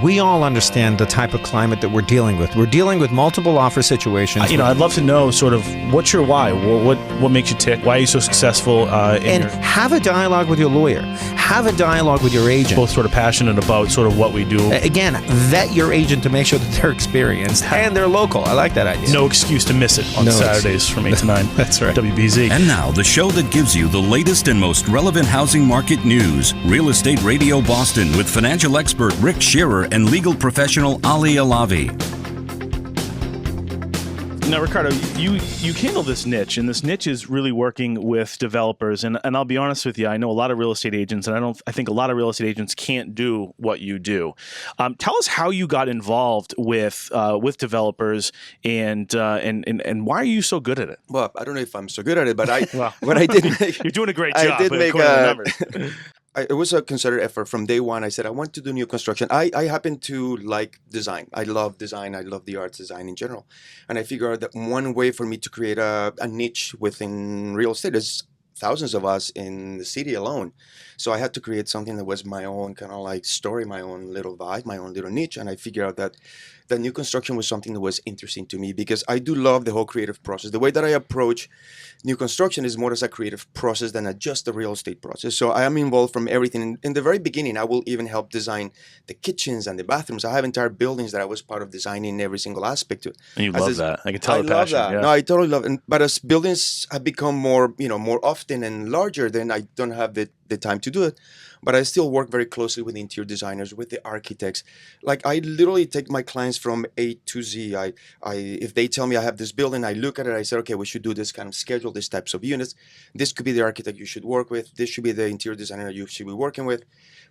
We all understand the type of climate that we're dealing with. We're dealing with multiple offer situations. I'd love to know sort of what's your why? What makes you tick? Why are you so successful? Have a dialogue with your lawyer. Have a dialogue with your agent. Both sort of passionate about sort of what we do. Again, vet your agent to make sure that they're experienced and they're local. I like that idea. No excuse to miss it on Saturdays from 8 to 9. That's right. WBZ. And now, the show that gives you the latest and most relevant housing market news. Real Estate Radio Boston with financial expert Rick Shearer and legal professional Ali Alavi. Now, Ricardo, you handle this niche, and this niche is really working with developers. And I'll be honest with you, I know a lot of real estate agents, and I think a lot of real estate agents can't do what you do. Tell us how you got involved with developers, and why are you so good at it? Well, I don't know if I'm so good at it, but what I did make, you're doing a great job. I did make it was a concerted effort from day one. I said, I want to do new construction. I happen to like design. I love design. I love the arts design in general. And I figured that one way for me to create a niche within real estate is thousands of us in the city alone. So I had to create something that was my own kind of like story, my own little vibe, my own little niche. And I figured out that new construction was something that was interesting to me because I do love the whole creative process. The way that I approach new construction is more as a creative process than just a real estate process. So I am involved from everything. In the very beginning, I will even help design the kitchens and the bathrooms. I have entire buildings that I was part of designing every single aspect to it. And you love that. I can tell the passion. Love that. Yeah. No, I totally love it. But as buildings have become more often and larger, then I don't have the time to do it. But I still work very closely with the interior designers, with the architects. Like I literally take my clients from A to Z. If they tell me I have this building, I look at it, I say, okay, we should do this kind of schedule, these types of units. This could be the architect you should work with. This should be the interior designer you should be working with.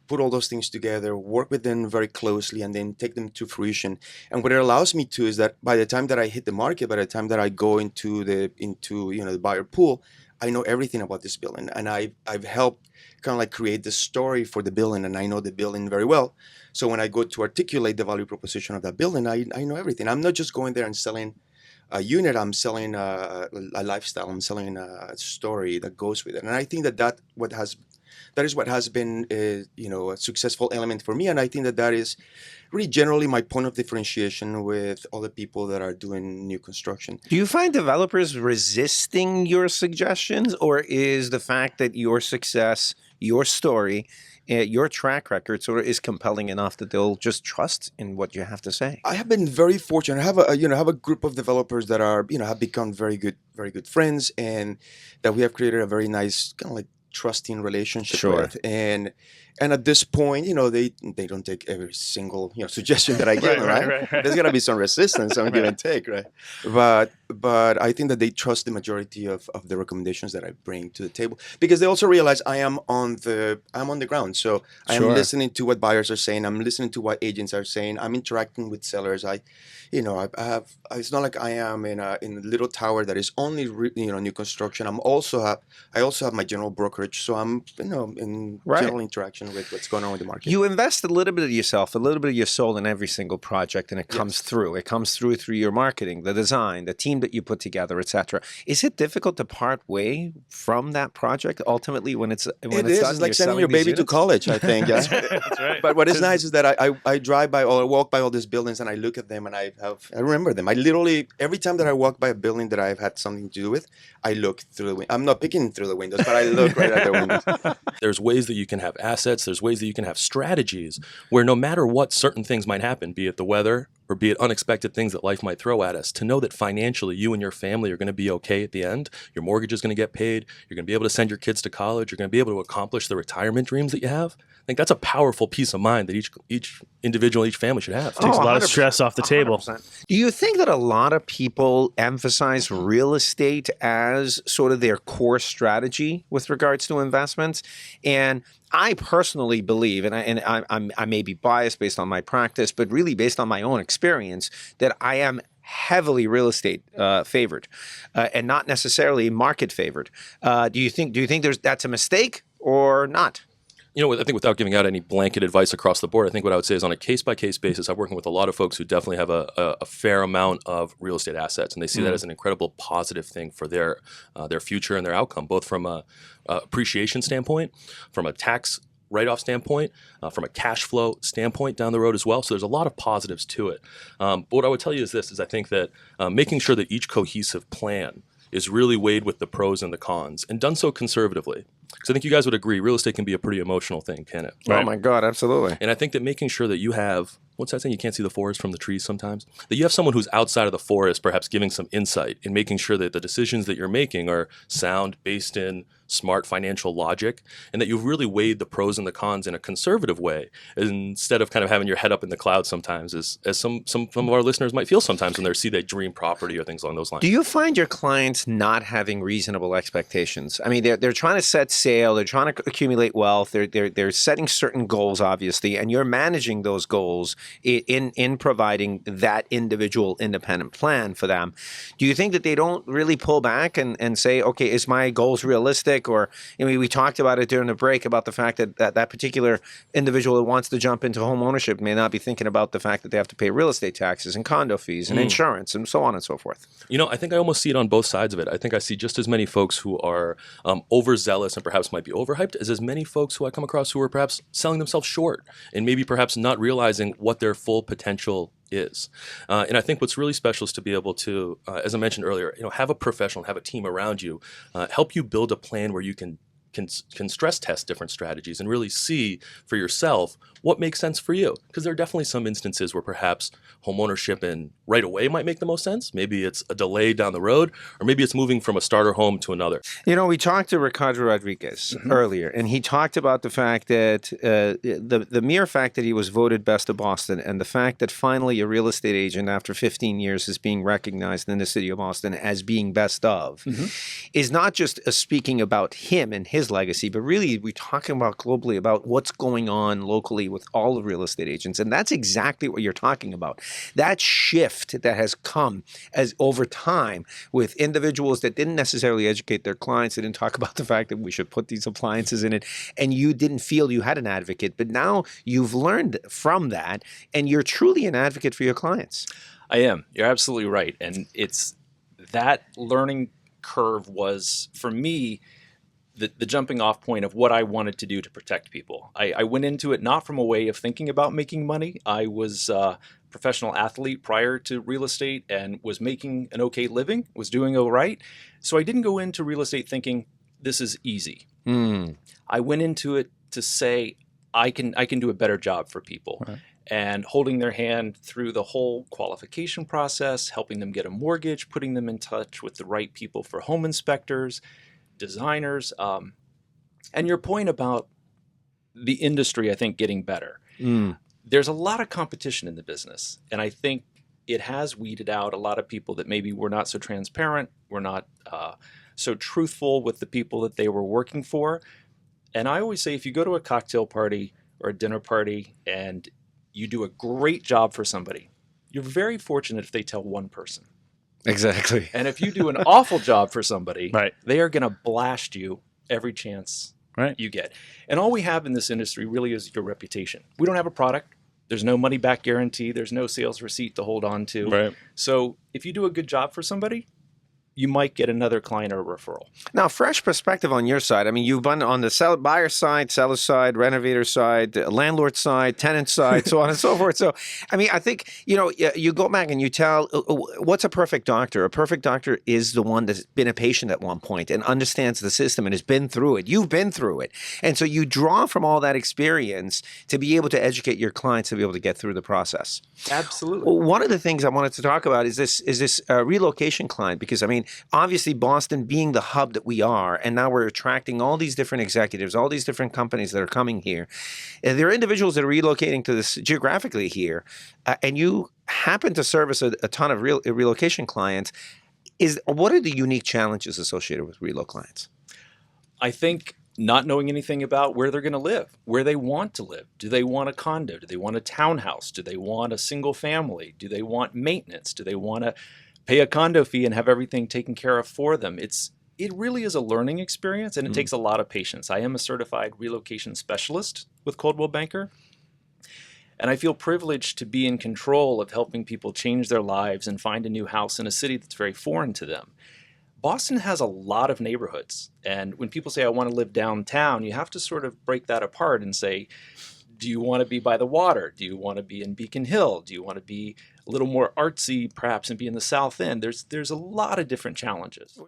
Put all those things together, work with them very closely, and then take them to fruition. And what it allows me to is that by the time that I hit the market, by the time that I go into the buyer pool, I know everything about this building, and I've helped kind of like create the story for the building, and I know the building very well. So when I go to articulate the value proposition of that building, I know everything. I'm not just going there and selling a unit. I'm selling a lifestyle. I'm selling a story that goes with it. And I think that is what has been a successful element for me. And I think that is really generally my point of differentiation with other people that are doing new construction. Do you find developers resisting your suggestions, or is the fact that your success, your story, your track record sort of is compelling enough that they'll just trust in what you have to say? I have been very fortunate. I have a group of developers that are have become very good friends, and that we have created a very nice kind of like trusting relationship with. And at this point, they don't take every single suggestion that I give them, right? There's gonna be some resistance, some give and take, right? But I think that they trust the majority of the recommendations that I bring to the table, because they also realize I am on the ground. So I am listening to what buyers are saying. I'm listening to what agents are saying. I'm interacting with sellers. I have. It's not like I am in a little tower that is only new construction. I also have my general brokerage. So I'm in general interaction with what's going on with the market. You invest a little bit of yourself, a little bit of your soul in every single project, and it comes through. It comes through your marketing, the design, the team that you put together, etc. Is it difficult to part way from that project ultimately when it's done? It's like sending your baby to college, I think. Yeah. That's right. But what is nice is that I drive by or walk by all these buildings, and I look at them, and I remember them. I literally, every time that I walk by a building that I've had something to do with, I look through the window. I'm not picking through the windows, but I look right at the windows. There's ways that you can have assets. There's ways that you can have strategies where no matter what certain things might happen, be it the weather or be it unexpected things that life might throw at us, to know that financially you and your family are going to be okay at the end. Your mortgage is going to get paid. You're going to be able to send your kids to college. You're going to be able to accomplish the retirement dreams that you have. I think that's a powerful peace of mind that each individual, each family should have. Takes a lot of stress off the table. 100%. Do you think that a lot of people emphasize real estate as sort of their core strategy with regards to investments? And I personally believe, and I may be biased based on my practice, but really based on my own experience, that I am heavily real estate favored and not necessarily market favored. Do you think that's a mistake or not? I think without giving out any blanket advice across the board, I think what I would say is on a case-by-case basis, I'm working with a lot of folks who definitely have a fair amount of real estate assets, and they see that as an incredible positive thing for their future and their outcome, both from a appreciation standpoint, from a tax write-off standpoint, from a cash flow standpoint down the road as well. So there's a lot of positives to it. But what I would tell you is this, is I think that making sure that each cohesive plan is really weighed with the pros and the cons and done so conservatively. Because I think you guys would agree, real estate can be a pretty emotional thing, can it? Oh my God, absolutely. And I think that making sure that you have, what's that saying? You can't see the forest from the trees sometimes? That you have someone who's outside of the forest perhaps giving some insight and making sure that the decisions that you're making are sound, based in smart financial logic, and that you've really weighed the pros and the cons in a conservative way instead of kind of having your head up in the clouds sometimes, as some of our listeners might feel sometimes when they see that dream property or things along those lines. Do you find your clients not having reasonable expectations? I mean, they're trying to set sail, they're trying to accumulate wealth, they're setting certain goals, obviously, and you're managing those goals in providing that individual independent plan for them. Do you think that they don't really pull back and say, okay, is my goals realistic? Or, I mean, we talked about it during the break about the fact that particular individual that wants to jump into home ownership may not be thinking about the fact that they have to pay real estate taxes and condo fees and insurance and so on and so forth. You know, I think I almost see it on both sides of it. I think I see just as many folks who are overzealous and perhaps might be overhyped as many folks who I come across who are perhaps selling themselves short and maybe perhaps not realizing what their full potential is. And I think what's really special is to be able to, as I mentioned earlier, have a professional, have a team around you, help you build a plan where you can stress test different strategies and really see for yourself what makes sense for you. Because there are definitely some instances where perhaps home ownership and right away might make the most sense. Maybe it's a delay down the road, or maybe it's moving from a starter home to another. We talked to Ricardo Rodriguez earlier, and he talked about the fact that the mere fact that he was voted best of Boston and the fact that finally a real estate agent after 15 years is being recognized in the city of Boston as being best of is not just speaking about him and his legacy, but really we're talking about globally about what's going on locally with all the real estate agents. And that's exactly what you're talking about. That shift that has come as over time with individuals that didn't necessarily educate their clients. They didn't talk about the fact that we should put these appliances in it. And you didn't feel you had an advocate. But now you've learned from that and you're truly an advocate for your clients. I am. You're absolutely right. And it's that learning curve was, for me, the jumping off point of what I wanted to do to protect people. I went into it not from a way of thinking about making money. I was a professional athlete prior to real estate and was making an okay living, was doing all right. So I didn't go into real estate thinking this is easy. I went into it to say I can do a better job for people. Right. And holding their hand through the whole qualification process, helping them get a mortgage, putting them in touch with the right people for home inspectors, designers, and your point about the industry, I think, getting better. There's a lot of competition in the business, and I think it has weeded out a lot of people that maybe were not so transparent, were not so truthful with the people that they were working for. And I always say, if you go to a cocktail party or a dinner party and you do a great job for somebody, you're very fortunate if they tell one person. Exactly. And if you do an awful job for somebody, Right. they are going to blast you every chance you get. And all we have in this industry really is your reputation. We don't have a product. There's no money back guarantee. There's no sales receipt to hold on to. Right. So if you do a good job for somebody, you might get another client or referral. Now, fresh perspective on your side. I mean, you've been on the buyer side, seller side, renovator side, landlord side, tenant side, so on and so forth. So, I mean, I think, you go back and you tell, what's a perfect doctor? A perfect doctor is the one that's been a patient at one point and understands the system and has been through it. You've been through it. And so you draw from all that experience to be able to educate your clients to be able to get through the process. Absolutely. Well, one of the things I wanted to talk about is this relocation client, because, I mean, obviously Boston being the hub that we are, and now we're attracting all these different executives, all these different companies that are coming here. There are individuals that are relocating to this geographically here, and you happen to service a ton of relocation clients. What are the unique challenges associated with relo clients? I think not knowing anything about where they're going to live, where they want to live. Do they want a condo? Do they want a townhouse? Do they want a single family? Do they want maintenance? Do they want to pay a condo fee and have everything taken care of for them? It really is a learning experience, and it takes a lot of patience. I am a certified relocation specialist with Coldwell Banker, and I feel privileged to be in control of helping people change their lives and find a new house in a city that's very foreign to them. Boston has a lot of neighborhoods. And when people say, I want to live downtown, you have to sort of break that apart and say, do you want to be by the water? Do you want to be in Beacon Hill? Do you want to be a little more artsy, perhaps, and be in the South End? There's a lot of different challenges.